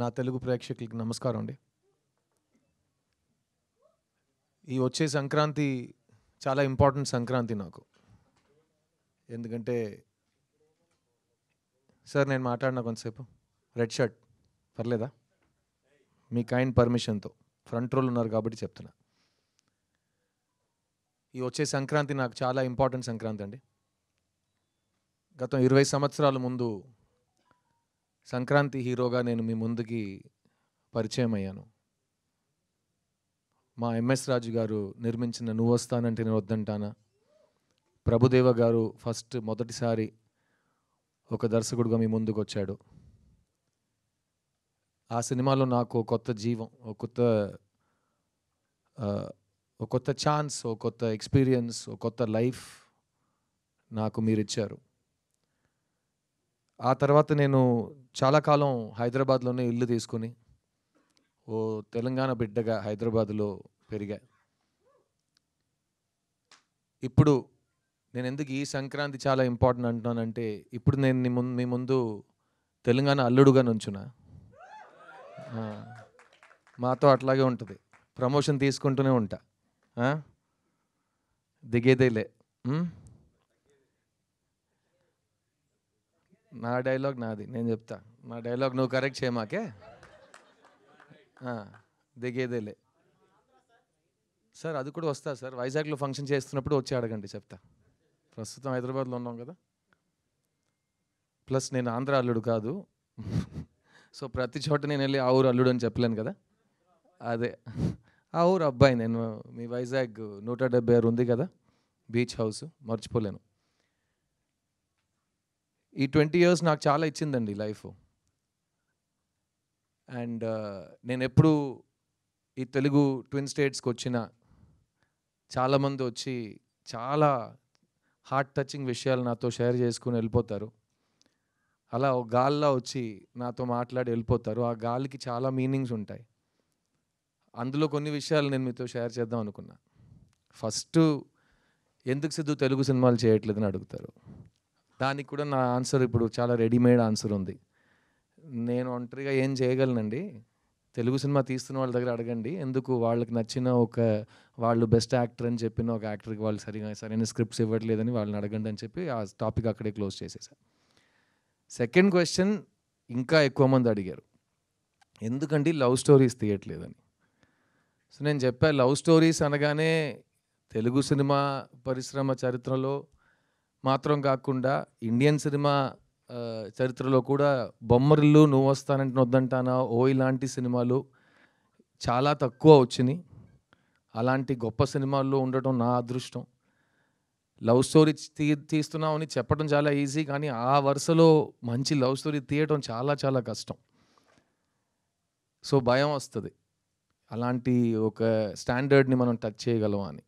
నా తెలుగు ప్రేక్షకులకి నమస్కారం అండి. ఈ వచ్చే సంక్రాంతి చాలా ఇంపార్టెంట్ సంక్రాంతి నాకు. ఎందుకంటే సార్ నేను మాట్లాడినా కొంతసేపు రెడ్ షర్ట్ పర్లేదా? మీ కైండ్ పర్మిషన్తో ఫ్రంట్ రోల్ ఉన్నారు కాబట్టి చెప్తున్నా. ఈ వచ్చే సంక్రాంతి నాకు చాలా ఇంపార్టెంట్ సంక్రాంతి అండి. గత 20 సంవత్సరాల ముందు సంక్రాంతి హీరోగా నేను మీ ముందుకి పరిచయం అయ్యాను. మా ఎంఎస్ రాజు గారు నిర్మించిన నువ్వు వస్తానంటే నేను వద్దంటానా, ప్రభుదేవ గారు మొదటిసారి ఒక దర్శకుడుగా మీ ముందుకు వచ్చాడు. ఆ సినిమాలో నాకు కొత్త జీవం, ఒక కొత్త ఛాన్స్, ఒక కొత్త ఎక్స్పీరియన్స్, ఒక కొత్త లైఫ్ నాకు మీరు ఇచ్చారు. ఆ తర్వాత నేను చాలా కాలం హైదరాబాద్లోనే ఇల్లు తీసుకుని ఓ తెలంగాణ బిడ్డగా హైదరాబాద్లో పెరిగా. ఇప్పుడు నేను ఎందుకు ఈ సంక్రాంతి చాలా ఇంపార్టెంట్ అంటున్నానంటే, ఇప్పుడు నేను మీ ముందు తెలంగాణ అల్లుడుగా నుంచున్నా. మాతో అట్లాగే ఉంటుంది, ప్రమోషన్ తీసుకుంటూనే ఉంటా, దిగేదేలే. నా డైలాగ్ నాది, నేను చెప్తా. నా డైలాగ్ నువ్వు కరెక్ట్ చేయమాకే. దిగేదేలే సార్, అది కూడా వస్తా సార్. వైజాగ్లో ఫంక్షన్ చేస్తున్నప్పుడు వచ్చి అడగండి, చెప్తా. ప్రస్తుతం హైదరాబాద్లో ఉన్నాం కదా. ప్లస్ నేను ఆంధ్ర అల్లుడు కాదు, సో ప్రతి చోట నేను వెళ్ళి ఆ ఊరు అల్లుడు అని చెప్పలేను కదా. అదే ఆ ఊరు అబ్బాయి నేను. మీ వైజాగ్ 176 ఉంది కదా, బీచ్ హౌస్, మర్చిపోలేను. ఈ 20 years నాకు చాలా ఇచ్చిందండి లైఫ్. అండ్ నేను ఎప్పుడు ఈ తెలుగు ట్విన్ స్టేట్స్కి వచ్చిన చాలామంది వచ్చి చాలా హార్ట్ టచింగ్ విషయాలు నాతో షేర్ చేసుకుని వెళ్ళిపోతారు. అలా ఒక గాల్లో వచ్చి నాతో మాట్లాడి వెళ్ళిపోతారు. ఆ గాలికి చాలా మీనింగ్స్ ఉంటాయి. అందులో కొన్ని విషయాలు నేను మీతో షేర్ చేద్దాం అనుకున్నా. ఫస్ట్, ఎందుకు సిద్ధు తెలుగు సినిమాలు చేయట్లేదని అడుగుతారు. దానికి కూడా నా ఆన్సర్ ఇప్పుడు చాలా రెడీమేడ్ ఆన్సర్ ఉంది. నేను ఒంటరిగా ఏం చేయగలనండి. తెలుగు సినిమా తీస్తున్న వాళ్ళ దగ్గర అడగండి, ఎందుకు వాళ్ళకి నచ్చిన వాళ్ళు బెస్ట్ యాక్టర్ అని చెప్పిన ఒక యాక్టర్కి వాళ్ళు సరైన స్క్రిప్ట్స్ ఇవ్వట్లేదని వాళ్ళని అడగండి అని చెప్పి ఆ టాపిక్ అక్కడే క్లోజ్ చేసేసా. సెకండ్ క్వశ్చన్ ఇంకా ఎక్కువ మంది అడిగారు, ఎందుకండి లవ్ స్టోరీస్ తీయట్లేదని. సో నేను చెప్పాను, లవ్ స్టోరీస్ అనగానే తెలుగు సినిమా పరిశ్రమ చరిత్రలో మాత్రం కాకుండా ఇండియన్ సినిమా చరిత్రలో కూడా బొమ్మరిల్లు, నువ్వు వస్తానంటే వద్దంటానా, ఓ ఇలాంటి సినిమాలు చాలా తక్కువ వచ్చినాయి. అలాంటి గొప్ప సినిమాల్లో ఉండటం నా అదృష్టం. లవ్ స్టోరీ తీస్తున్నావు అని చెప్పడం చాలా ఈజీ, కానీ ఆ వరుసలో మంచి లవ్ స్టోరీ తీయటం చాలా చాలా కష్టం. సో భయం వస్తుంది, అలాంటి ఒక స్టాండర్డ్ని మనం టచ్ చేయగలం అని.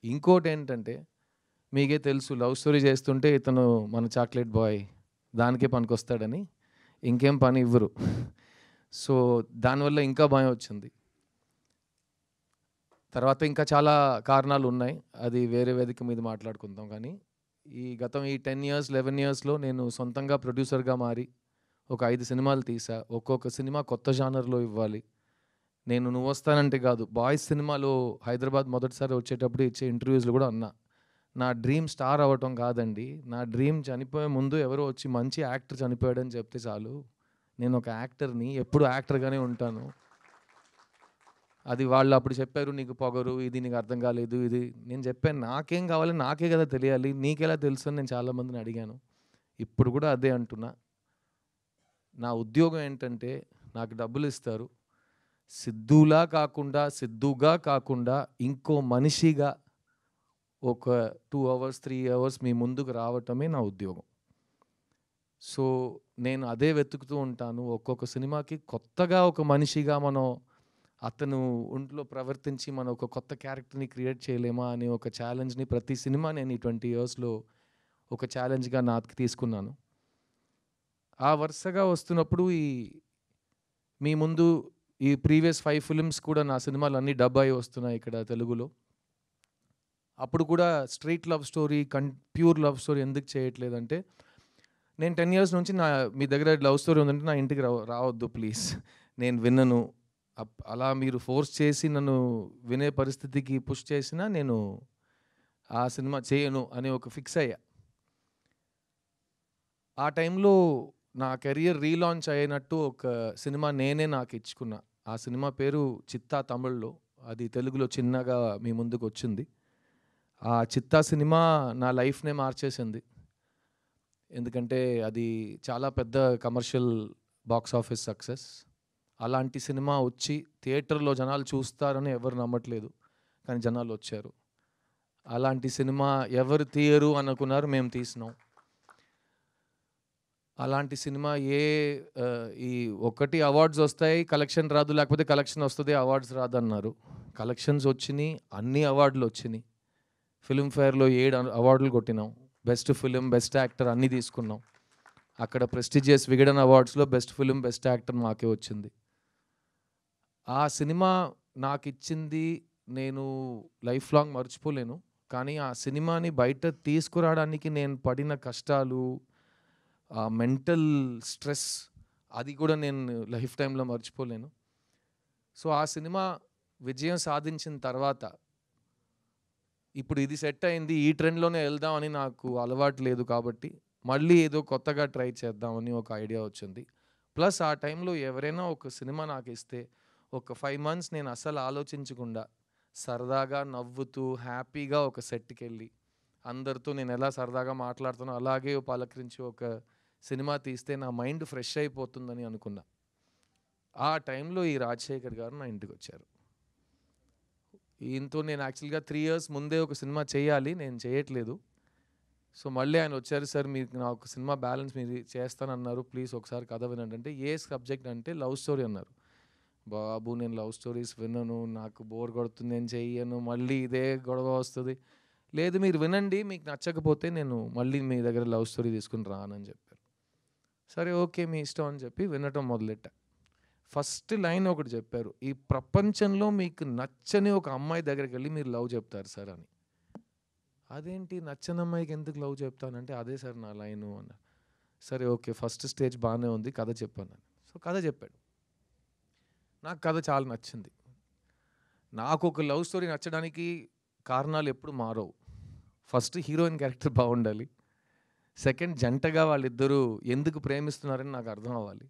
ఇంకోటి ఏంటంటే, మీకే తెలుసు, లవ్ స్టోరీ చేస్తుంటే ఇతను మన చాక్లెట్ బాయ్ దానికే పనికొస్తాడని ఇంకేం పని ఇవ్వరు. సో దానివల్ల ఇంకా భయం వచ్చింది. తర్వాత ఇంకా చాలా కారణాలు ఉన్నాయి, అది వేరే వేదిక మీద మాట్లాడుకుందాం. కానీ ఈ 10 years 11 yearsలో నేను సొంతంగా ప్రొడ్యూసర్గా మారి ఒక 5 సినిమాలు తీసా. ఒక్కొక్క సినిమా కొత్త జానర్లో ఇవ్వాలి. నేను నువ్వు వస్తానంటే కాదు, బాయ్స్ సినిమాలో హైదరాబాద్ మొదటిసారి వచ్చేటప్పుడు ఇచ్చే ఇంటర్వ్యూస్లో కూడా అన్నా, నా డ్రీమ్ స్టార్ అవ్వటం కాదండి, నా డ్రీమ్ చనిపోయే ముందు ఎవరో వచ్చి మంచి యాక్టర్ చనిపోయాడని చెప్తే చాలు, నేను ఒక యాక్టర్ని, ఎప్పుడు యాక్టర్గానే ఉంటాను. అది వాళ్ళు అప్పుడు చెప్పారు, నీకు పొగరు, ఇది నీకు అర్థం కాలేదు, ఇది. నేను చెప్పాను, నాకేం కావాలి, నాకే కదా తెలియాలి, నీకెలా తెలుసు అని నేను చాలామందిని అడిగాను. ఇప్పుడు కూడా అదే అంటున్నా. నా ఉద్యోగం ఏంటంటే, నాకు డబ్బులు ఇస్తారు, సిద్ధుగా కాకుండా ఇంకో మనిషిగా ఒక 2 hours 3 hours మీ ముందుకు రావటమే నా ఉద్యోగం. సో నేను అదే వెతుకుతూ ఉంటాను. ఒక్కొక్క సినిమాకి కొత్తగా ఒక మనిషిగా అతను ఒంట్లో ప్రవర్తించి మనం ఒక కొత్త క్యారెక్టర్ని క్రియేట్ చేయలేమా అని ఒక ఛాలెంజ్ని ప్రతి సినిమా నేను ఈ 20 yearsలో ఒక ఛాలెంజ్గా నాకు తీసుకున్నాను. ఆ వరుసగా వస్తున్నప్పుడు మీ ముందు ఈ ప్రీవియస్ 5 films కూడా నా సినిమాలు అన్నీ డబ్ అయి వస్తున్నాయి ఇక్కడ తెలుగులో. అప్పుడు కూడా street love story, pure love story ఎందుకు చేయట్లేదంటే, నేను 10 years నుంచి మీ దగ్గర లవ్ స్టోరీ ఉందంటే నా ఇంటికి రావద్దు ప్లీజ్, నేను వినను. అలా మీరు ఫోర్స్ చేసి నన్ను వినే పరిస్థితికి పుష్ చేసినా నేను ఆ సినిమా చేయను అని ఒక ఫిక్స్ అయ్యా. ఆ టైంలో నా కెరియర్ రీలాంచ్ అయినట్టు ఒక సినిమా నేనే నాకు ఇచ్చుకున్నా. ఆ సినిమా పేరు 'చిత్తా' తమిళ్లో. అది తెలుగులో చిన్నగా మీ ముందుకు వచ్చింది. ఆ 'చిత్తా' సినిమా నా లైఫ్‌నే మార్చేసింది. ఎందుకంటే అది చాలా పెద్ద కమర్షియల్ బాక్స్ ఆఫీస్ సక్సెస్. అలాంటి సినిమా వచ్చి థియేటర్‌లో జనాలు చూస్తారని ఎవరు నమ్మట్లేదు. కానీ జనాలు వచ్చారు. అలాంటి సినిమా ఎవరు తీయరు అనుకున్నారు, మేము తీసినాం. అలాంటి సినిమా ఈ ఒకటి అవార్డ్స్ వస్తాయి, కలెక్షన్ రాదు, లేకపోతే కలెక్షన్ వస్తుంది, అవార్డ్స్ రాదన్నారు. కలెక్షన్స్ వచ్చినాయి, అన్ని అవార్డులు వచ్చినాయి. ఫిల్మ్‌ఫేర్‌లో 7 అవార్డులు కొట్టినాం. బెస్ట్ ఫిల్మ్, బెస్ట్ యాక్టర్ అన్నీ తీసుకున్నాం. అక్కడ ప్రెస్టీజియస్ విగడన్ అవార్డ్స్‌లో బెస్ట్ ఫిల్మ్, బెస్ట్ యాక్టర్ మాకే వచ్చింది. ఆ సినిమా నాకిచ్చింది నేను లైఫ్ లాంగ్ మర్చిపోలేను. కానీ ఆ సినిమాని బయట తీసుకురావడానికి నేను పడిన కష్టాలు, ఆ మెంటల్ స్ట్రెస్, అది కూడా నేను లైఫ్ టైంలో మర్చిపోలేను. సో ఆ సినిమా విజయం సాధించిన తర్వాత ఇప్పుడు ఇది సెట్ అయింది, ఈ ట్రెండ్‌లోనే వెళ్దామని నాకు అలవాటు లేదు కాబట్టి మళ్ళీ ఏదో కొత్తగా ట్రై చేద్దామని ఒక ఐడియా వచ్చింది. ప్లస్ ఆ టైంలో ఎవరైనా ఒక సినిమా నాకిస్తే ఒక 5 మంత్స్ నేను అస్సలు ఆలోచించకుండా సరదాగా నవ్వుతూ హ్యాపీగా ఒక సెట్‌కెళ్ళి అందరితో నేను ఎలా సరదాగా మాట్లాడుతానో అలాగే పలకరించి ఒక సినిమా తీస్తే నా మైండ్ ఫ్రెష్ అయిపోతుందని అనుకున్నా. ఆ టైంలో ఈ రాజశేఖర్ గారు నా ఇంటికొచ్చారు. ఈయనతో నేను యాక్చువల్‌గా 3 ఇయర్స్ ముందే ఒక సినిమా చేయాలి, నేను చేయట్లేదు. సో మళ్ళీ ఆయన వచ్చారు, సార్ మీకు నా ఒక సినిమా బ్యాలెన్స్ మీరు చేస్తానన్నారు, ప్లీజ్ ఒకసారి కథ వినండి అంటే, ఏ సబ్జెక్ట్ అంటే లవ్ స్టోరీ అన్నారు. బాబు నేను లవ్ స్టోరీస్ వినను, నాకు బోర్ కొడుతుంది, నేను చెయ్యను, మళ్ళీ ఇదే గొడవ వస్తుంది. లేదు మీరు వినండి, మీకు నచ్చకపోతే నేను మళ్ళీ మీ దగ్గర లవ్ స్టోరీ తీసుకుని రానని చెప్పారు. సరే ఓకే మీ ఇష్టం అని చెప్పి వినటం మొదలెట్టా. ఫస్ట్ లైన్ ఒకటి చెప్పారు, ఈ ప్రపంచంలో మీకు నచ్చని ఒక అమ్మాయి దగ్గరికి వెళ్ళి మీరు లవ్ చెప్తారు సార్ అని. అదేంటి నచ్చని అమ్మాయికి ఎందుకు లవ్ చెప్తానంటే, అదే సార్ నా లైను అన్నారు. సరే ఓకే ఫస్ట్ స్టేజ్ బాగానే ఉంది, కథ చెప్పాను. సో కథ చెప్పాడు. నాకు కథ చాలా నచ్చింది. నాకు ఒక లవ్ స్టోరీ నచ్చడానికి కారణాలు ఎప్పుడు మారవు. ఫస్ట్ హీరోయిన్ క్యారెక్టర్ బాగుండాలి. సెకండ్ జంటగా వాళ్ళిద్దరూ ఎందుకు ప్రేమిస్తున్నారని నాకు అర్థం అవ్వాలి.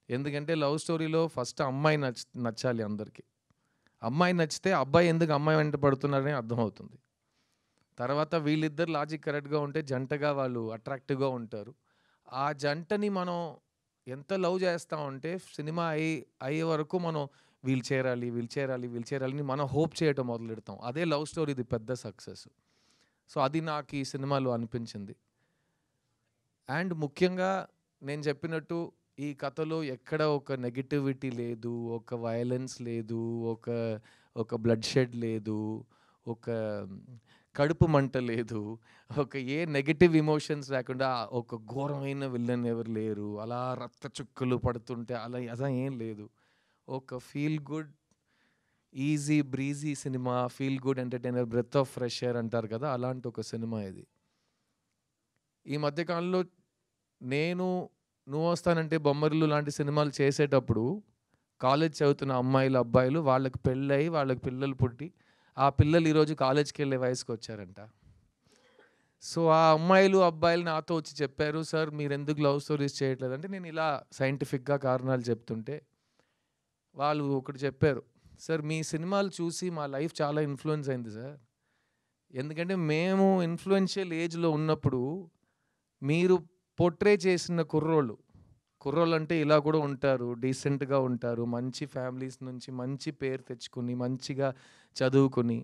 ఎందుకంటే లవ్ స్టోరీలో ఫస్ట్ అమ్మాయి నచ్చాలి అందరికీ. అమ్మాయి నచ్చితే అబ్బాయి ఎందుకు అమ్మాయి వెంట పడుతున్నారని అర్థమవుతుంది. తర్వాత వీళ్ళిద్దరు లాజిక్ కరెక్ట్గా ఉంటే జంటగా వాళ్ళు అట్రాక్టివ్గా ఉంటారు. ఆ జంటని మనం ఎంత లవ్ చేస్తామంటే సినిమా అయ్యే వరకు మనం వీళ్ళు చేరాలి, వీళ్ళు చేరాలి, వీళ్ళు చేరాలని మనం హోప్ చేయటం మొదలెడతాం. అదే లవ్ స్టోరీది పెద్ద సక్సెస్. సో అది నాకు ఈ సినిమాలో అనిపించింది. అండ్ ముఖ్యంగా నేను చెప్పినట్టు ఈ కథలో ఎక్కడ ఒక నెగటివిటీ లేదు, ఒక వయలెన్స్ లేదు, ఒక ఒక బ్లడ్ షెడ్ లేదు, ఒక కడుపు మంట లేదు, ఒక ఏ నెగటివ్ ఎమోషన్స్ లేకుండా ఒక ఘోరమైన విలన్ ఎవరు లేరు, అలా రక్త చుక్కలు పడుతుంటే అలా అలా ఏం లేదు. ఒక feel good easy breezy cinema, feel good entertainer, breath of fresh air అంటారు కదా, అలాంటి ఒక సినిమా ఇది. ఈ మధ్యకాలంలో నేను 'నువ్వు వస్తానంటే బొమ్మరిల్లు' లాంటి సినిమాలు చేసేటప్పుడు కాలేజ్ చదువుతున్న అమ్మాయిలు, అబ్బాయిలు వాళ్ళకి పెళ్ళయి వాళ్ళకి పిల్లలు పుట్టి ఆ పిల్లలు ఈరోజు కాలేజ్కి వెళ్ళే వయసుకు వచ్చారంట. సో ఆ అమ్మాయిలు, అబ్బాయిలు నాతో వచ్చి చెప్పారు, సార్ మీరు ఎందుకు లవ్ స్టోరీస్ చేయట్లేదంటే నేను ఇలా సైంటిఫిక్గా కారణాలు చెప్తుంటే వాళ్ళు ఒకటి చెప్పారు, సార్ మీ సినిమాలు చూసి మా లైఫ్ చాలా ఇన్ఫ్లుయెన్స్ అయింది సార్. ఎందుకంటే మేము ఇన్ఫ్లుయెన్షియల్ ఏజ్లో ఉన్నప్పుడు మీరు పోర్ట్రే చేసిన కుర్రోళ్ళు అంటే ఇలా కూడా ఉంటారు, డీసెంట్గా ఉంటారు, మంచి ఫ్యామిలీస్ నుంచి మంచి పేరు తెచ్చుకుని మంచిగా చదువుకుని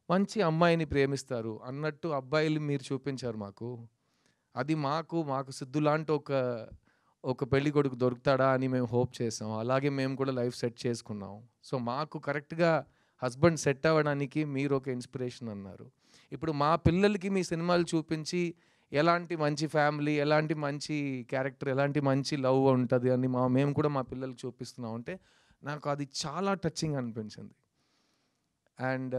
మంచి అమ్మాయిని ప్రేమిస్తారు అన్నట్టు అబ్బాయిలు మీరు చూపించారు మాకు. అది మాకు సిద్ధు లాంటి ఒక పెళ్లి కొడుకు దొరుకుతాడా అని మేము హోప్ చేసాం. అలాగే మేము కూడా లైఫ్ సెట్ చేసుకున్నాం. సో మాకు కరెక్ట్గా హస్బెండ్ సెట్ అవ్వడానికి మీరు ఒక ఇన్స్పిరేషన్ అన్నారు. ఇప్పుడు మా పిల్లలకి మీ సినిమాలు చూపించి ఎలాంటి మంచి ఫ్యామిలీ, ఎలాంటి మంచి క్యారెక్టర్, ఎలాంటి మంచి లవ్ ఉంటుంది అని మేము కూడా మా పిల్లలకి చూపిస్తున్నాం అంటే నాకు అది చాలా టచింగ్ అనిపించింది. అండ్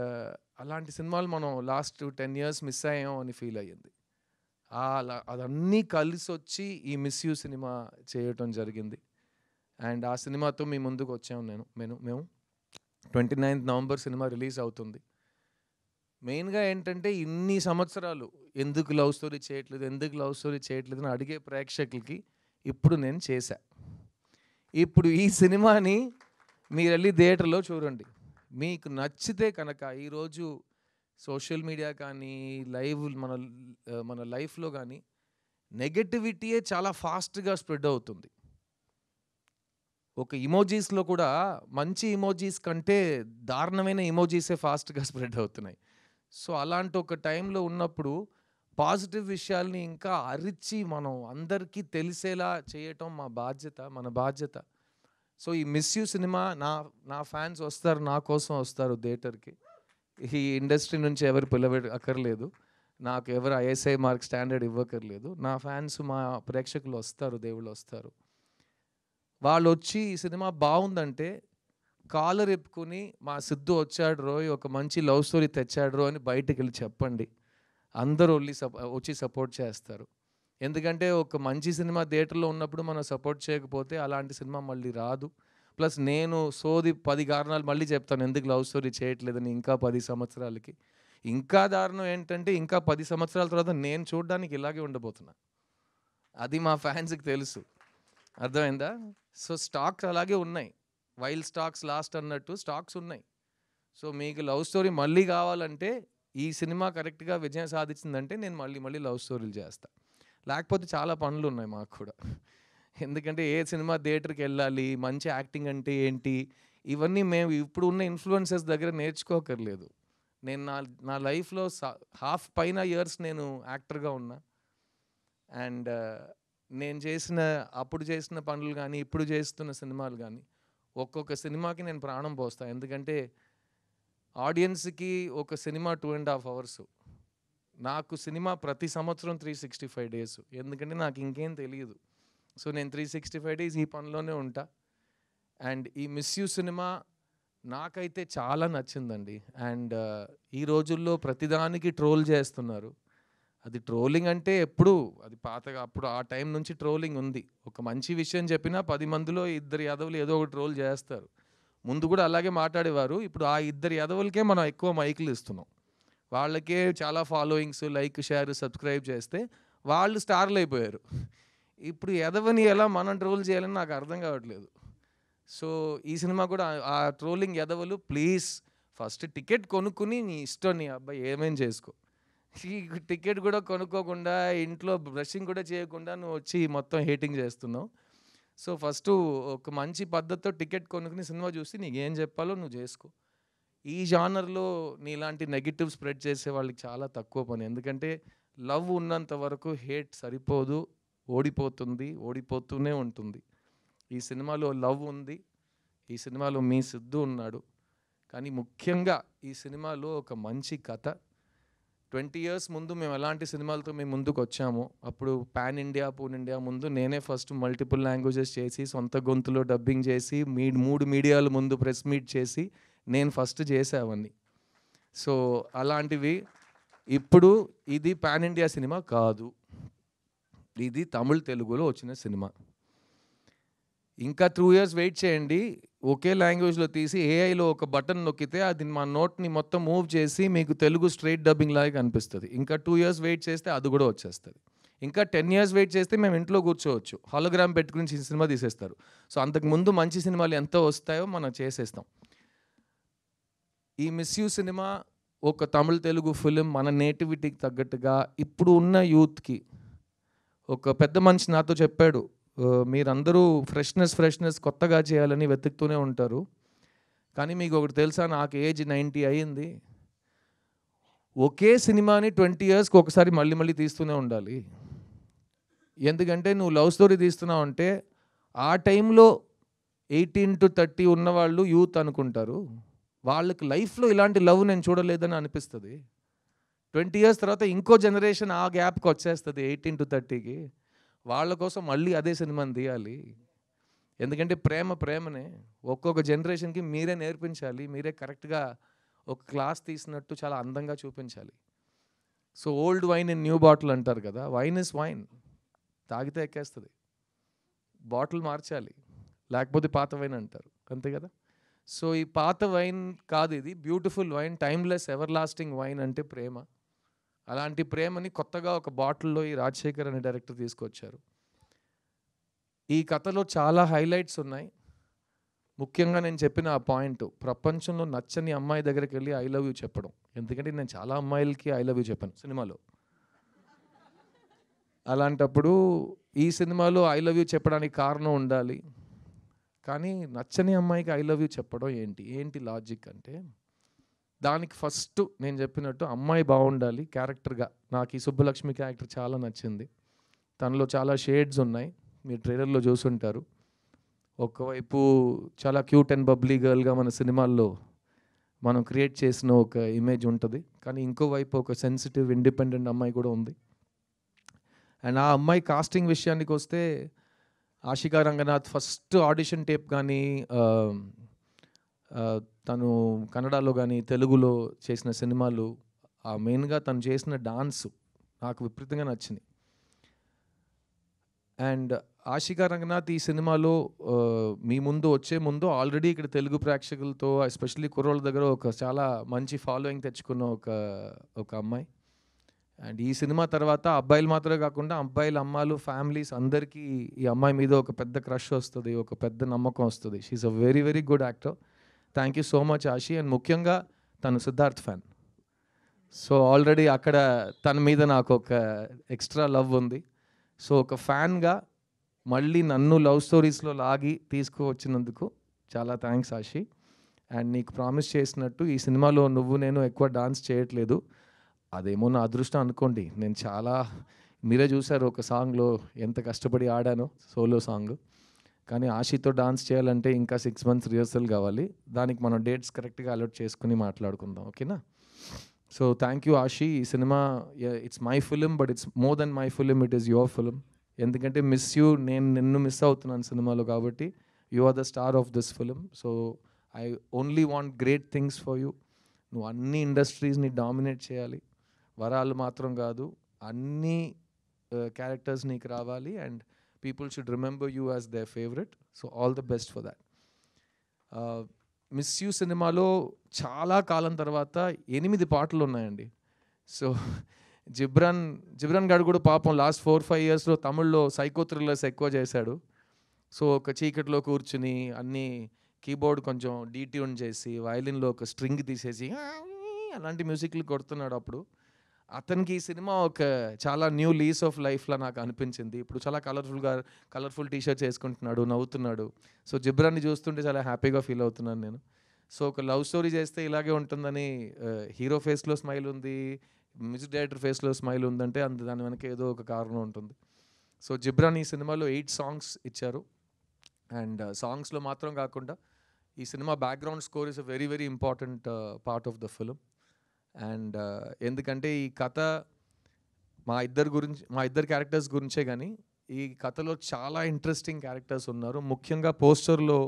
అలాంటి సినిమాలు మనం లాస్ట్ 10 ఇయర్స్ మిస్ అయ్యాం అని ఫీల్ అయ్యింది. అలా అదన్నీ కలిసి వచ్చి ఈ మిస్ యూ సినిమా చేయటం జరిగింది. అండ్ ఆ సినిమాతో మీ ముందుకు వచ్చాము మేము 29th నవంబర్ సినిమా రిలీజ్ అవుతుంది. మెయిన్గా ఏంటంటే ఇన్ని సంవత్సరాలు ఎందుకు లవ్ స్టోరీ చేయట్లేదు అని అడిగే ప్రేక్షకులకి ఇప్పుడు నేను చేశా. ఇప్పుడు ఈ సినిమాని మీరు వెళ్ళి థియేటర్లో చూడండి. మీకు నచ్చితే కనుక ఈరోజు సోషల్ మీడియా కానీ మన లైఫ్లో కానీ నెగటివిటీయే చాలా ఫాస్ట్గా స్ప్రెడ్ అవుతుంది. ఒక ఇమోజీస్లో కూడా మంచి ఇమోజీస్ కంటే దారుణమైన ఇమోజీసే ఫాస్ట్గా స్ప్రెడ్ అవుతున్నాయి. సో అలాంటి ఒక టైంలో ఉన్నప్పుడు పాజిటివ్ విషయాల్ని ఇంకా అరిచి మనం అందరికీ తెలిసేలా చేయటం మన బాధ్యత. సో ఈ మిస్ యూ సినిమా నా ఫ్యాన్స్ వస్తారు, నా కోసం వస్తారు థియేటర్కి. ఈ ఇండస్ట్రీ నుంచి ఎవరు అక్కర్లేదు, నాకు ఎవరు ఐఎస్ఐ మార్క్ స్టాండర్డ్ ఇవ్వక్కర్లేదు. నా ఫ్యాన్స్, మా ప్రేక్షకులు వస్తారు, దేవుళ్ళు వస్తారు. వాళ్ళు వచ్చి ఈ సినిమా బాగుందంటే కాలర్ ఎప్పుకుని మా సిద్ధు వచ్చాడు రోయ్, ఒక మంచి లవ్ స్టోరీ తెచ్చాడు రో అని బయటికి వెళ్ళి చెప్పండి. అందరూ వచ్చి సపోర్ట్ చేస్తారు. ఎందుకంటే ఒక మంచి సినిమా థియేటర్లో ఉన్నప్పుడు మనం సపోర్ట్ చేయకపోతే అలాంటి సినిమా మళ్ళీ రాదు. ప్లస్ నేను 10 కారణాలు మళ్ళీ చెప్తాను ఎందుకు లవ్ స్టోరీ చేయట్లేదని ఇంకా 10 సంవత్సరాలకి. ఇంకా దారుణం ఏంటంటే ఇంకా 10 సంవత్సరాల తర్వాత నేను చూడడానికి ఇలాగే ఉండబోతున్నా. అది మా ఫ్యాన్స్కి తెలుసు. అర్థమైందా? సో స్టాక్స్ అలాగే ఉన్నాయి. వైల్ స్టాక్స్ లాస్ట్ అన్నట్టు స్టాక్స్ ఉన్నాయి. సో మీకు లవ్ స్టోరీ మళ్ళీ కావాలంటే ఈ సినిమా కరెక్ట్గా విజయం సాధించిందంటే నేను మళ్ళీ లవ్ స్టోరీలు చేస్తా. లేకపోతే చాలా పనులు ఉన్నాయి మాకు కూడా. ఎందుకంటే ఏ సినిమా థియేటర్కి వెళ్ళాలి, మంచి యాక్టింగ్ అంటే ఏంటి, ఇవన్నీ మేము ఇప్పుడు ఉన్న ఇన్ఫ్లుయెన్సర్స్ దగ్గర నేర్చుకోకర్లేదు. నేను నా లైఫ్లో హాఫ్ పైన ఇయర్స్ నేను యాక్టర్గా ఉన్నా. అండ్ నేను అప్పుడు చేసిన పనులు కానీ ఇప్పుడు చేస్తున్న సినిమాలు కానీ ఒక్కొక్క సినిమాకి నేను ప్రాణం పోస్తాను. ఎందుకంటే ఆడియన్స్కి ఒక సినిమా 2.5 hours, నాకు సినిమా ప్రతి సంవత్సరం 365 days. ఎందుకంటే నాకు ఇంకేం తెలియదు. సో నేను 365 days ఈ పనిలోనే ఉంటా. అండ్ ఈ మిస్ యూ సినిమా నాకైతే చాలా నచ్చిందండి. అండ్ ఈ రోజుల్లో ప్రతిదానికి ట్రోల్ చేస్తున్నారు. అది ట్రోలింగ్ అంటే అది పాతగా అప్పుడు ఆ టైం నుంచి ట్రోలింగ్ ఉంది. ఒక మంచి విషయం చెప్పినా 10 మందిలో 2 యాదవులు ఏదో ఒక ట్రోల్ చేస్తారు. ముందు కూడా అలాగే మాట్లాడేవారు. ఇప్పుడు ఆ 2 యాదవులకే మనం ఎక్కువ మైకులు ఇస్తున్నాం. వాళ్ళకే చాలా ఫాలోయింగ్స్, లైక్, షేర్, సబ్స్క్రైబ్ చేస్తే వాళ్ళు స్టార్లు అయిపోయారు. ఇప్పుడు ఎదవని ఎలా మనం ట్రోల్ చేయాలని నాకు అర్థం కావట్లేదు. సో ఈ సినిమా కూడా ఆ ట్రోలింగ్ ఎదవలు ప్లీజ్ ఫస్ట్ టికెట్ కొనుక్కుని నీ ఇష్టం, నీ అబ్బాయి ఏమేం చేసుకో. ఈ టికెట్ కూడా కొనుక్కోకుండా ఇంట్లో బ్రషింగ్ కూడా చేయకుండా నువ్వు వచ్చి మొత్తం హేటింగ్ చేస్తున్నావు. సో ఫస్ట్ ఒక మంచి పద్ధతితో టికెట్ కొనుక్కుని సినిమా చూసి నీకు ఏం చెప్పాలో నువ్వు చేసుకో. ఈ జానర్లో నీలాంటి నెగిటివ్ స్ప్రెడ్ చేసే వాళ్ళకి చాలా తక్కువ పని. ఎందుకంటే లవ్ ఉన్నంత వరకు హేట్ సరిపోదు, ఓడిపోతూనే ఉంటుంది. ఈ సినిమాలో లవ్ ఉంది, ఈ సినిమాలో మీ సిద్ధు ఉన్నాడు. కానీ ముఖ్యంగా ఈ సినిమాలో ఒక మంచి కథ. 20 years ముందు మేము ఎలాంటి సినిమాలతో మేము ముందుకు వచ్చామో, అప్పుడు పాన్ ఇండియా, పూన్ ఇండియా ముందు నేనే ఫస్ట్ మల్టిపుల్ లాంగ్వేజెస్ చేసి సొంత గొంతులో డబ్బింగ్ చేసి 3 మీడియాల ముందు ప్రెస్ మీట్ చేసి నేను ఫస్ట్ చేసేవన్నీ. సో అలాంటివి ఇప్పుడు ఇది పాన్ ఇండియా సినిమా కాదు, ఇది తమిళ్ తెలుగులో వచ్చిన సినిమా. ఇంకా 2 years వెయిట్ చేయండి. ఒకే లాంగ్వేజ్లో తీసి ఏఐలో ఒక బటన్ నొక్కితే అది మా నోట్ని మొత్తం మూవ్ చేసి మీకు తెలుగు స్ట్రైట్ డబ్బింగ్ లాగా కనిపిస్తుంది. ఇంకా 2 years వెయిట్ చేస్తే అది కూడా వచ్చేస్తుంది. ఇంకా 10 years వెయిట్ చేస్తే మేము ఇంట్లో కూర్చోవచ్చు, హాలోగ్రామ్ పెట్టుకుని సినిమా తీసేస్తారు. సో అంతకుముందు మంచి సినిమాలు ఎంత వస్తాయో మనం చేసేస్తాం. ఈ మిస్ యూ సినిమా ఒక తమిళ్ తెలుగు ఫిలిం, మన నేటివిటీకి తగ్గట్టుగా ఇప్పుడు ఉన్న యూత్కి. ఒక పెద్ద మనిషి నాతో చెప్పాడు, మీరందరూ ఫ్రెష్నెస్ కొత్తగా చేయాలని వెతుకుతూనే ఉంటారు, కానీ మీకు ఒకటి తెలుసా, నాకు ఏజ్ 90 అయ్యింది. ఒకే సినిమాని 20 yearsకి ఒకసారి మళ్ళీ తీస్తూనే ఉండాలి. ఎందుకంటే నువ్వు లవ్ స్టోరీ తీస్తున్నావు అంటే ఆ టైంలో 18 to 30 ఉన్నవాళ్ళు యూత్ అనుకుంటారు. వాళ్ళకి లైఫ్లో ఇలాంటి లవ్ నేను చూడలేదని అనిపిస్తుంది. 20 years తర్వాత ఇంకో జనరేషన్ ఆ గ్యాప్కి వచ్చేస్తుంది 18 to 30కి. వాళ్ళ కోసం మళ్ళీ అదే సినిమాని తీయాలి. ఎందుకంటే ప్రేమనే ఒక్కొక్క జనరేషన్కి మీరే నేర్పించాలి, మీరే కరెక్ట్గా ఒక క్లాస్ తీసినట్టు చాలా అందంగా చూపించాలి. So old wine in new bottle అంటారు కదా, వైన్ ఇస్ వైన్, తాగితే ఎక్కేస్తుంది, బాటిల్ మార్చాలి. లేకపోతే పాత వైన్ అంటారు, అంతే కదా. సో ఈ పాత వైన్ కాదు, ఇది beautiful wine, timeless ever lasting wine అంటే ప్రేమ. అలాంటి ప్రేమని కొత్తగా ఒక బాటిల్లో ఈ రాజశేఖర్ అనే డైరెక్టర్ తీసుకొచ్చారు. ఈ కథలో చాలా హైలైట్స్ ఉన్నాయి. ముఖ్యంగా నేను చెప్పిన ఆ పాయింట్, ప్రపంచంలో నచ్చని అమ్మాయి దగ్గరికి వెళ్ళి ఐ లవ్ యూ చెప్పడం. ఎందుకంటే నేను చాలా అమ్మాయిలకి ఐ లవ్ యూ చెప్పాను సినిమాలో. అలాంటప్పుడు ఈ సినిమాలో ఐ లవ్ యూ చెప్పడానికి కారణం ఉండాలి. కానీ నచ్చని అమ్మాయికి ఐ లవ్ యూ చెప్పడం ఏంటి లాజిక్ అంటే, దానికి ఫస్ట్ నేను చెప్పినట్టు అమ్మాయి బాగుండాలి క్యారెక్టర్గా. నాకు ఈ సుబ్బలక్ష్మి క్యారెక్టర్ చాలా నచ్చింది. తనలో చాలా షేడ్స్ ఉన్నాయి, మీరు ట్రైలర్లో చూసుంటారు. ఒకవైపు చాలా క్యూట్ అండ్ బబ్లీ గర్ల్గా మన సినిమాల్లో మనం క్రియేట్ చేసిన ఒక ఇమేజ్ ఉంటుంది, కానీ ఇంకోవైపు ఒక సెన్సిటివ్ ఇండిపెండెంట్ అమ్మాయి కూడా ఉంది. అండ్ ఆ అమ్మాయి కాస్టింగ్ విషయానికి వస్తే, Ashika Ranganath first audition tape కానీ తను కన్నడలో కానీ తెలుగులో చేసిన సినిమాలు, మెయిన్గా తను చేసిన డాన్స్ నాకు విపరీతంగా నచ్చింది. అండ్ ఆషికా రంగనాథ్ ఈ సినిమాలో మీ ముందు వచ్చే ముందు ఆల్రెడీ ఇక్కడ తెలుగు ప్రేక్షకులతో ఎస్పెషల్లీ కుర్రోళ్ళ దగ్గర ఒక చాలా మంచి ఫాలోయింగ్ తెచ్చుకున్న ఒక అమ్మాయి. అండ్ ఈ సినిమా తర్వాత అబ్బాయిలు మాత్రమే కాకుండా అబ్బాయిల అమ్మాయిలు ఫ్యామిలీస్ అందరికీ ఈ అమ్మాయి మీద ఒక పెద్ద క్రష్ వస్తుంది, ఒక పెద్ద నమ్మకం వస్తుంది. She's a very very good actor. Thank you so much Ashi. And ముఖ్యంగా తను సిద్ధార్థ్ ఫ్యాన్. సో ఆల్రెడీ అక్కడ తన మీద నాకు ఒక ఎక్స్ట్రా లవ్ ఉంది. సో ఒక ఫ్యాన్గా మళ్ళీ నన్ను లవ్ స్టోరీస్లో లాగి తీసుకువచ్చినందుకు చాలా థ్యాంక్స్ ఆషి. అండ్ నీకు ప్రామిస్ చేసినట్టు ఈ సినిమాలో నేను ఎక్కువ డాన్స్ చేయట్లేదు, అదేమో నా అదృష్టం అనుకోండి. నేను చాలా, మీరే చూసారు ఒక సాంగ్లో ఎంత కష్టపడి ఆడానో, సోలో సాంగ్. కానీ ఆషితో డాన్స్ చేయాలంటే ఇంకా 6 months రిహర్సల్ కావాలి. దానికి మనం డేట్స్ కరెక్ట్గా అలర్ట్ చేసుకుని మాట్లాడుకుందాం, ఓకేనా? So thank you Ashi. ఈ సినిమా it's my film, but it's more than my film, it is your film. ఎందుకంటే మిస్ యూ, నేను నిన్ను మిస్ అవుతున్నాను సినిమాలో, కాబట్టి you are the star of this film. So I only want great things for you. నువ్వు అన్ని ఇండస్ట్రీస్ని dominate చేయాలి, వరాలు మాత్రం కాదు, అన్ని క్యారెక్టర్స్ నీకు రావాలి. And people should remember you as there favourite. So all the best for that. Miss you సినిమాలో చాలా కాలం తర్వాత 8 పాటలు ఉన్నాయండి. సో జిబ్రాన్ గారు కూడా పాపం లాస్ట్ 4-5 yearsలో తమిళ్లో సైకో థ్రిల్లర్స్ ఎక్కువ చేశాడు. సో ఒక చీకట్లో కూర్చుని అన్ని కీబోర్డ్ కొంచెం డీట్యూన్ చేసి వయలిన్లో ఒక స్ట్రింగ్ తీసేసి అలాంటి మ్యూజిక్లు కొడుతున్నాడు. అప్పుడు అతనికి ఈ సినిమా ఒక చాలా న్యూ లీస్ ఆఫ్ లైఫ్లా నాకు అనిపించింది. ఇప్పుడు చాలా కలర్ఫుల్ టీషర్ట్స్ వేసుకుంటున్నాడు, నవ్వుతున్నాడు. సో జిబ్రాన్ని చూస్తుంటే చాలా హ్యాపీగా ఫీల్ అవుతున్నాను నేను. సో ఒక లవ్ స్టోరీ చేస్తే ఇలాగే ఉంటుందని, హీరో ఫేస్లో స్మైల్ ఉంది, మ్యూజిక్ డైరెక్టర్ ఫేస్లో స్మైల్ ఉందంటే దాని వెనక ఏదో ఒక కారణం ఉంటుంది. సో జిబ్రాన్ ఈ సినిమాలో 8 songs ఇచ్చారు. అండ్ సాంగ్స్లో మాత్రం కాకుండా ఈ cinema background score is a very very important part of the film. And ఎందుకంటే ఈ కథ మా ఇద్దరు క్యారెక్టర్స్ గురించే, కానీ ఈ కథలో చాలా ఇంట్రెస్టింగ్ క్యారెక్టర్స్ ఉన్నారు. ముఖ్యంగా పోస్టర్లో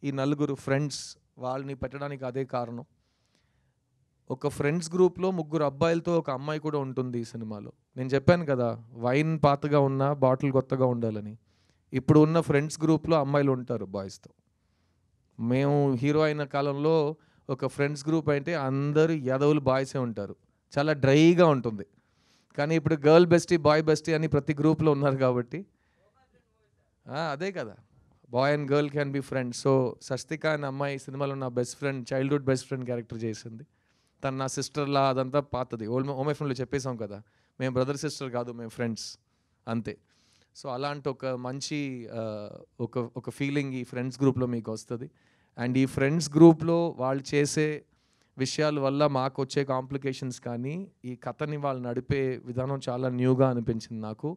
ఈ 4 ఫ్రెండ్స్, వాళ్ళని పెట్టడానికి అదే కారణం. ఒక ఫ్రెండ్స్ గ్రూప్లో 3 అబ్బాయిలతో ఒక అమ్మాయి కూడా ఉంటుంది ఈ సినిమాలో. నేను చెప్పాను కదా, వైన్ పాతగా ఉన్న బాటిల్ కొత్తగా ఉండాలని. ఇప్పుడు ఉన్న ఫ్రెండ్స్ గ్రూప్లో అమ్మాయిలు ఉంటారు బాయ్స్తో. మేము హీరో అయిన కాలంలో ఒక ఫ్రెండ్స్ గ్రూప్ అంటే అందరూ యాదవులు బాయ్సే ఉంటారు, చాలా డ్రైగా ఉంటుంది. కానీ ఇప్పుడు గర్ల్ బెస్టీ బాయ్ బెస్టీ అని ప్రతి గ్రూప్లో ఉన్నారు కాబట్టి అదే కదా, boy and girl can be friends. So Sasthika అనే అమ్మాయి సినిమాలో నా best friend, childhood best friend character చేసింది. తను నా సిస్టర్లా, అదంతా పాతది. ఓమే ఫ్రెండ్లో చెప్పేసాం కదా, మేము బ్రదర్ సిస్టర్ కాదు, మేము ఫ్రెండ్స్ అంతే. సో అలాంటి ఒక మంచి ఒక ఫీలింగ్ ఈ ఫ్రెండ్స్ గ్రూప్లో మీకు వస్తుంది. అండ్ ఈ ఫ్రెండ్స్ గ్రూప్లో వాళ్ళు చేసే విషయాల వల్ల మాకు వచ్చే కాంప్లికేషన్స్ కానీ, ఈ కథని వాళ్ళు నడిపే విధానం చాలా న్యూగా అనిపించింది నాకు.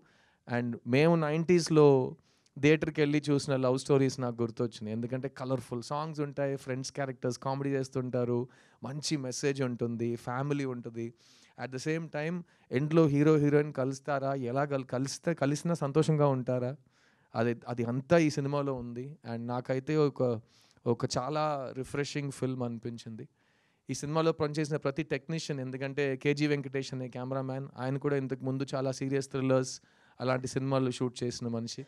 అండ్ మేము 90sలో థియేటర్కి వెళ్ళి చూసిన లవ్ స్టోరీస్ నాకు గుర్తొచ్చినాయి. ఎందుకంటే కలర్ఫుల్ సాంగ్స్ ఉంటాయి, ఫ్రెండ్స్ క్యారెక్టర్స్ కామెడీ చేస్తుంటారు, మంచి మెసేజ్ ఉంటుంది, ఫ్యామిలీ ఉంటుంది. అట్ ద సేమ్ టైం ఎండ్లో హీరో హీరోయిన్ కలుస్తారా, ఎలా కలిసినా సంతోషంగా ఉంటారా, అది అంతా ఈ సినిమాలో ఉంది. అండ్ నాకైతే ఒక చాలా రిఫ్రెషింగ్ ఫిల్మ్ అనిపించింది. ఈ సినిమాలో పనిచేసిన ప్రతి టెక్నీషియన్, ఎందుకంటే కేజీ వెంకటేష్ అనే కెమెరామ్యాన్, ఆయన కూడా ఇంతకు ముందు చాలా సీరియస్ థ్రిల్లర్స్ అలాంటి సినిమాలు షూట్ చేసిన మనిషి.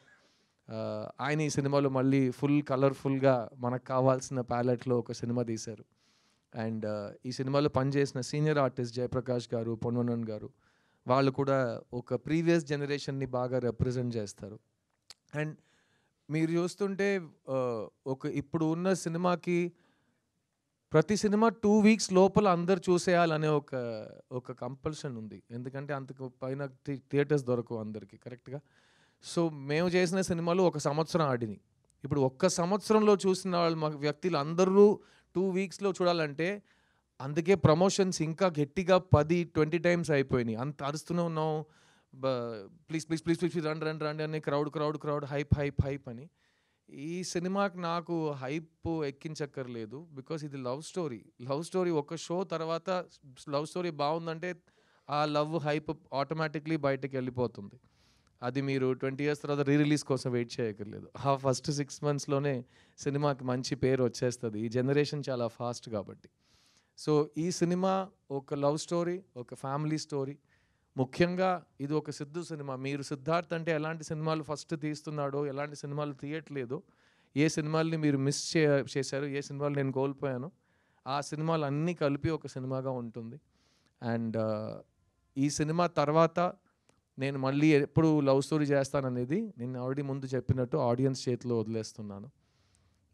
ఆయన ఈ సినిమాలో మళ్ళీ ఫుల్ కలర్ఫుల్గా మనకు కావాల్సిన ప్యాలెట్లో ఒక సినిమా తీశారు. అండ్ ఈ సినిమాలో పనిచేసిన సీనియర్ ఆర్టిస్ట్ జయప్రకాష్ గారు, పొన్వనన్ గారు, వాళ్ళు కూడా ఒక ప్రీవియస్ జనరేషన్ని బాగా రిప్రజెంట్ చేస్తారు. అండ్ మీరు చూస్తుంటే ఇప్పుడు ఉన్న సినిమాకి ప్రతి సినిమా 2 వీక్స్ లోపల అందరు చూసేయాలనే ఒక కంపల్షన్ ఉంది. ఎందుకంటే అంతకు పైన థియేటర్స్ దొరకవు అందరికీ కరెక్ట్గా. సో మేము చేసిన సినిమాలు 1 సంవత్సరం ఆడినాయి. ఇప్పుడు 1 సంవత్సరంలో చూసిన వాళ్ళు వ్యక్తులు అందరూ 2 వీక్స్లో చూడాలంటే అందుకే ప్రమోషన్స్ ఇంకా గట్టిగా 10-20 టైమ్స్ అయిపోయినాయి. అంత అరుస్తూనే ఉన్నాం, ప్లీజ్ ప్లీజ్ ప్లీజ్ ప్లీజ్ రండి రండి రండి అని క్రౌడ్ హైప్ అని. ఈ సినిమాకి నాకు హైప్ ఎక్కించక్కర్లేదు, బికాస్ ఇది లవ్ స్టోరీ. ఒక షో తర్వాత లవ్ స్టోరీ బాగుందంటే ఆ లవ్ హైప్ ఆటోమేటిక్లీ బయటకు వెళ్ళిపోతుంది. అది మీరు 20 years తర్వాత రిలీజ్ కోసం వెయిట్ చేయక్కర్లేదు. ఆ ఫస్ట్ 6 monthsలోనే సినిమాకి మంచి పేరు వచ్చేస్తుంది. ఈ జనరేషన్ చాలా ఫాస్ట్ కాబట్టి. సో ఈ సినిమా ఒక లవ్ స్టోరీ, ఒక ఫ్యామిలీ స్టోరీ. ముఖ్యంగా ఇది ఒక సిద్ధు సినిమా. మీరు సిద్ధార్థ్ అంటే ఎలాంటి సినిమాలు ఫస్ట్ తీస్తున్నాడో, ఎలాంటి సినిమాలు తీయట్లేదో, ఏ సినిమాల్ని మీరు మిస్ చేశారు, ఏ సినిమాలు నేను కోల్పోయాను, ఆ సినిమాలు అన్నీ కలిపి ఒక సినిమాగా ఉంటుంది. అండ్ ఈ సినిమా తర్వాత నేను మళ్ళీ ఎప్పుడు లవ్ స్టోరీ చేస్తాననేది నేను ఆల్రెడీ ముందు చెప్పినట్టు ఆడియన్స్ చేతిలో వదిలేస్తున్నాను.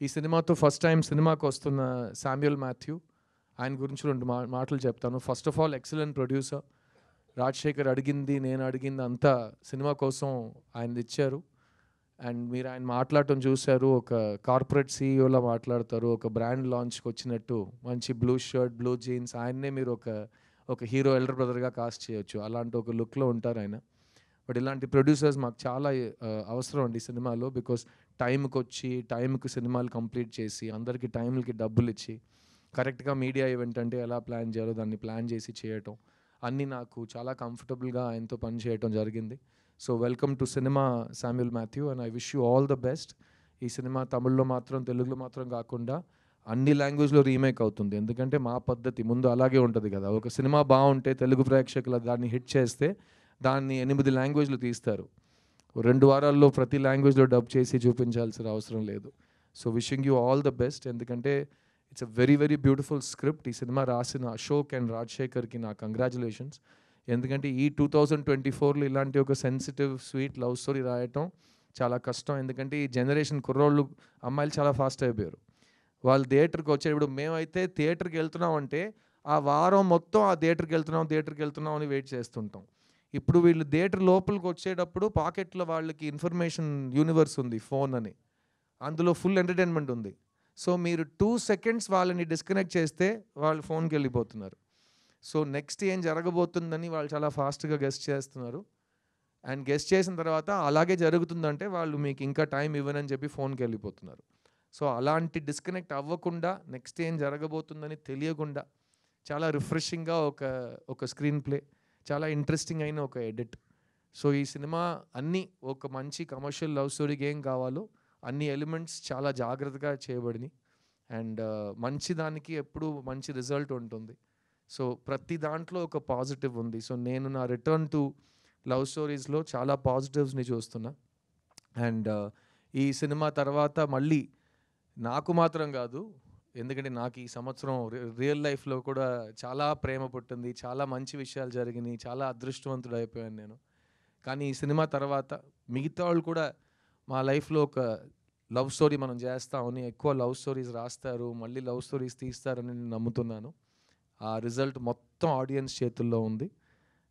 ఈ సినిమాతో ఫస్ట్ టైం సినిమాకి వస్తున్న శామ్యూల్ మాథ్యూ, ఆయన గురించి 2 మాటలు చెప్తాను. First of all excellent producer. Rajasekhar అడిగింది, నేను అడిగింది అంతా సినిమా కోసం ఆయన ఇచ్చారు. అండ్ మీరు ఆయన మాట్లాడటం చూశారు, ఒక కార్పొరేట్ సీఈఓలా మాట్లాడతారు, ఒక బ్రాండ్ లాంచ్కి వచ్చినట్టు మంచి బ్లూ షర్ట్, బ్లూ జీన్స్. ఆయన్నే మీరు ఒక హీరో ఎల్డర్ బ్రదర్గా కాస్ట్ చేయొచ్చు, అలాంటి ఒక లుక్లో ఉంటారు ఆయన. బట్ ఇలాంటి ప్రొడ్యూసర్స్ మాకు చాలా అవసరం అండి సినిమాలో. బికాస్ టైంకి సినిమాలు కంప్లీట్ చేసి అందరికీ టైంలకి డబ్బులు ఇచ్చి కరెక్ట్గా మీడియా ఈవెంట్ అంటే ఎలా ప్లాన్ చేయాలో దాన్ని ప్లాన్ చేసి చేయటం అన్నీ నాకు చాలా కంఫర్టబుల్గా ఆయనతో పని చేయటం జరిగింది. So welcome to cinema Samuel Matthew, and I wish you all the best. ఈ సినిమా తమిళ్లో మాత్రం, తెలుగులో మాత్రం కాకుండా అన్ని లాంగ్వేజ్లో రీమేక్ అవుతుంది. ఎందుకంటే మా పద్ధతి ముందు అలాగే ఉంటుంది కదా. ఒక సినిమా బాగుంటే తెలుగు ప్రేక్షకులు దాన్ని హిట్ చేస్తే దాన్ని 8 లాంగ్వేజ్లు తీస్తారు. 2 వారాల్లో ప్రతి లాంగ్వేజ్లో డబ్ చేసి చూపించాల్సిన అవసరం లేదు. So wishing you all the best. ఎందుకంటే it's a very very beautiful script. ఈ సినిమా రాసిన అశోక్ అండ్ రాజశేఖర్కి నా కంగ్రాచులేషన్స్. ఎందుకంటే ఈ 2024లో ఇలాంటి ఒక సెన్సిటివ్ స్వీట్ లవ్ స్టోరీ రాయటం చాలా కష్టం. ఎందుకంటే ఈ జనరేషన్ కుర్రోళ్ళు, అమ్మాయిలు చాలా ఫాస్ట్ అయిపోయారు. వాళ్ళు థియేటర్కి వచ్చేటప్పుడు, మేమైతే థియేటర్కి వెళ్తున్నామంటే ఆ వారం మొత్తం ఆ థియేటర్కి వెళ్తున్నాం అని వెయిట్ చేస్తుంటాం. ఇప్పుడు వీళ్ళు థియేటర్ లోపలికి వచ్చేటప్పుడు పాకెట్లో వాళ్ళకి ఇన్ఫర్మేషన్ యూనివర్స్ ఉంది, ఫోన్ అని, అందులో ఫుల్ ఎంటర్టైన్మెంట్ ఉంది. సో మీరు 2 seconds వాళ్ళని డిస్కనెక్ట్ చేస్తే వాళ్ళు ఫోన్కి వెళ్ళిపోతున్నారు. సో నెక్స్ట్ ఏం జరగబోతుందని వాళ్ళు చాలా ఫాస్ట్గా గెస్ట్ చేస్తున్నారు. అండ్ గెస్ట్ చేసిన తర్వాత అలాగే జరుగుతుందంటే వాళ్ళు మీకు ఇంకా టైం ఇవ్వనని చెప్పి ఫోన్కి వెళ్ళిపోతున్నారు. సో అలాంటి డిస్కనెక్ట్ అవ్వకుండా, నెక్స్ట్ ఏం జరగబోతుందని తెలియకుండా చాలా రిఫ్రెషింగ్గా ఒక స్క్రీన్ ప్లే, చాలా ఇంట్రెస్టింగ్ అయిన ఒక ఎడిట్. సో ఈ సినిమా అన్నీ ఒక మంచి కమర్షియల్ లవ్ స్టోరీకి ఏం కావాలో అన్ని ఎలిమెంట్స్ చాలా జాగ్రత్తగా చేయబడినాయి. అండ్ మంచి దానికి ఎప్పుడు మంచి రిజల్ట్ ఉంటుంది. సో ప్రతి దాంట్లో ఒక పాజిటివ్ ఉంది. సో నేను నా రిటర్న్ టు లవ్ స్టోరీస్లో చాలా పాజిటివ్స్ని చూస్తున్నా. అండ్ ఈ సినిమా తర్వాత మళ్ళీ నాకు మాత్రం కాదు, ఎందుకంటే నాకు ఈ సంవత్సరం రియల్ లైఫ్లో కూడా చాలా ప్రేమ పుట్టింది, చాలా మంచి విషయాలు జరిగినాయి, చాలా అదృష్టవంతుడు అయిపోయాను నేను. కానీ ఈ సినిమా తర్వాత మిగతా వాళ్ళు కూడా మా లైఫ్లో ఒక లవ్ స్టోరీ మనం చేస్తామని, ఎక్కువ లవ్ స్టోరీస్ రాస్తారు, మళ్ళీ లవ్ స్టోరీస్ తీస్తారని నేను నమ్ముతున్నాను. ఆ రిజల్ట్ మొత్తం ఆడియన్స్ చేతుల్లో ఉంది.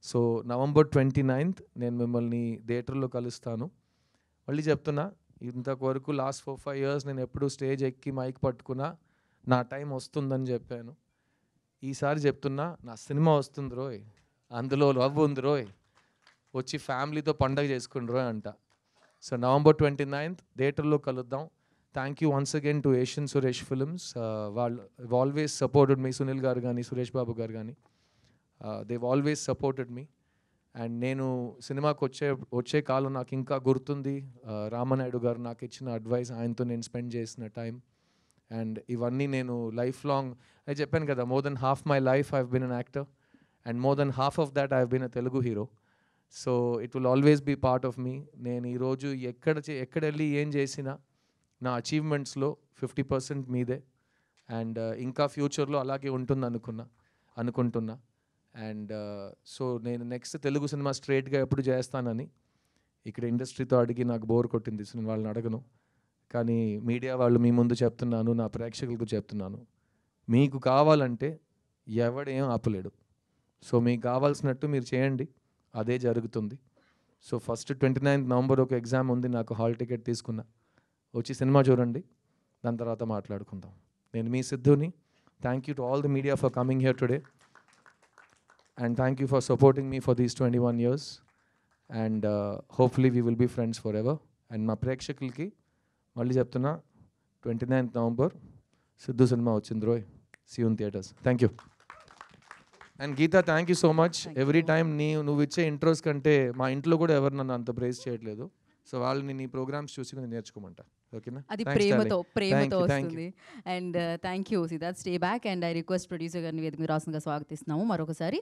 సో November 29th నేను మిమ్మల్ని థియేటర్లో కలుస్తాను. మళ్ళీ చెప్తున్నా, ఇంతవరకు లాస్ట్ 4-5 years నేను ఎప్పుడు స్టేజ్ ఎక్కి మైక్ పట్టుకున్నా నా టైం వస్తుందని చెప్పాను. ఈసారి చెప్తున్నా, నా సినిమా వస్తుంది రోయ్, అందులో లవ్ ఉంది రోయ్, వచ్చి ఫ్యామిలీతో పండగ చేసుకుని రోయ్ అంట. సో November 29th థియేటర్లో కలుద్దాం. Thank you once again to Asian Suresh films. వాళ్ళు always supported me, Sunil garu కానీ సురేష్ బాబు గారు కానీ, they've always supported me. And నేను సినిమాకి వచ్చే కాలం నాకు ఇంకా గుర్తుంది. రామనాయుడు గారు నాకు ఇచ్చిన అడ్వైస్, ఆయనతో నేను స్పెండ్ చేసిన టైం, అండ్ ఇవన్నీ నేను లైఫ్ లాంగ్, అది చెప్పాను కదా, more than half my life I've been an actor, and more than half of that I've been a Telugu hero. So it will always be part of me. నేను ఈరోజు ఎక్కడ వెళ్ళి ఏం చేసినా నా అచీవ్మెంట్స్లో 50% మీదే. అండ్ ఇంకా ఫ్యూచర్లో అలాగే ఉంటుంది అనుకుంటున్నా. అండ్ సో నేను నెక్స్ట్ తెలుగు సినిమా స్ట్రైట్గా ఎప్పుడు చేస్తానని ఇక్కడ ఇండస్ట్రీతో అడిగి నాకు బోర్ కొట్టింది, సినిమా వాళ్ళని అడగను. కానీ మీడియా వాళ్ళు మీ ముందు చెప్తున్నాను, నా ప్రేక్షకులకు చెప్తున్నాను, మీకు కావాలంటే ఎవడేం ఆపలేడు. సో మీకు కావాల్సినట్టు మీరు చేయండి, అదే జరుగుతుంది. సో ఫస్ట్ 29th నవంబర్ ఒక ఎగ్జామ్ ఉంది, నాకు హాల్ టికెట్ తీసుకున్నా, వచ్చి సినిమా చూడండి, దాని తర్వాత మాట్లాడుకుందాం. నేను మీ సిద్ధుని. Thank you to all the media for coming here today and thank you for supporting me for these 21 years and hopefully we will be friends forever. And మా ప్రేక్షకులకి మళ్ళీ చెప్తున్నా, 29th నవంబర్ సిద్ధు సినిమా వచ్చింది రోయ్, see you in theatres. Thank you. And Geetha, thank you so much. Every time నువ్వు ఇచ్చే intros కంటే మా ఇంట్లో కూడా ఎవరు నన్ను అంత ప్రైజ్ చేయట్లేదు. సో వాళ్ళని నీ ప్రోగ్రామ్స్ చూసి నేను నేర్చుకోమంటా. ఓకేనా? అది ప్రేమతో వస్తుంది. And thank you Siddharth, stay back. And I request producer గారిని వేదిక మీద రాసుగా స్వాగతిస్తున్నాము మరొకసారి.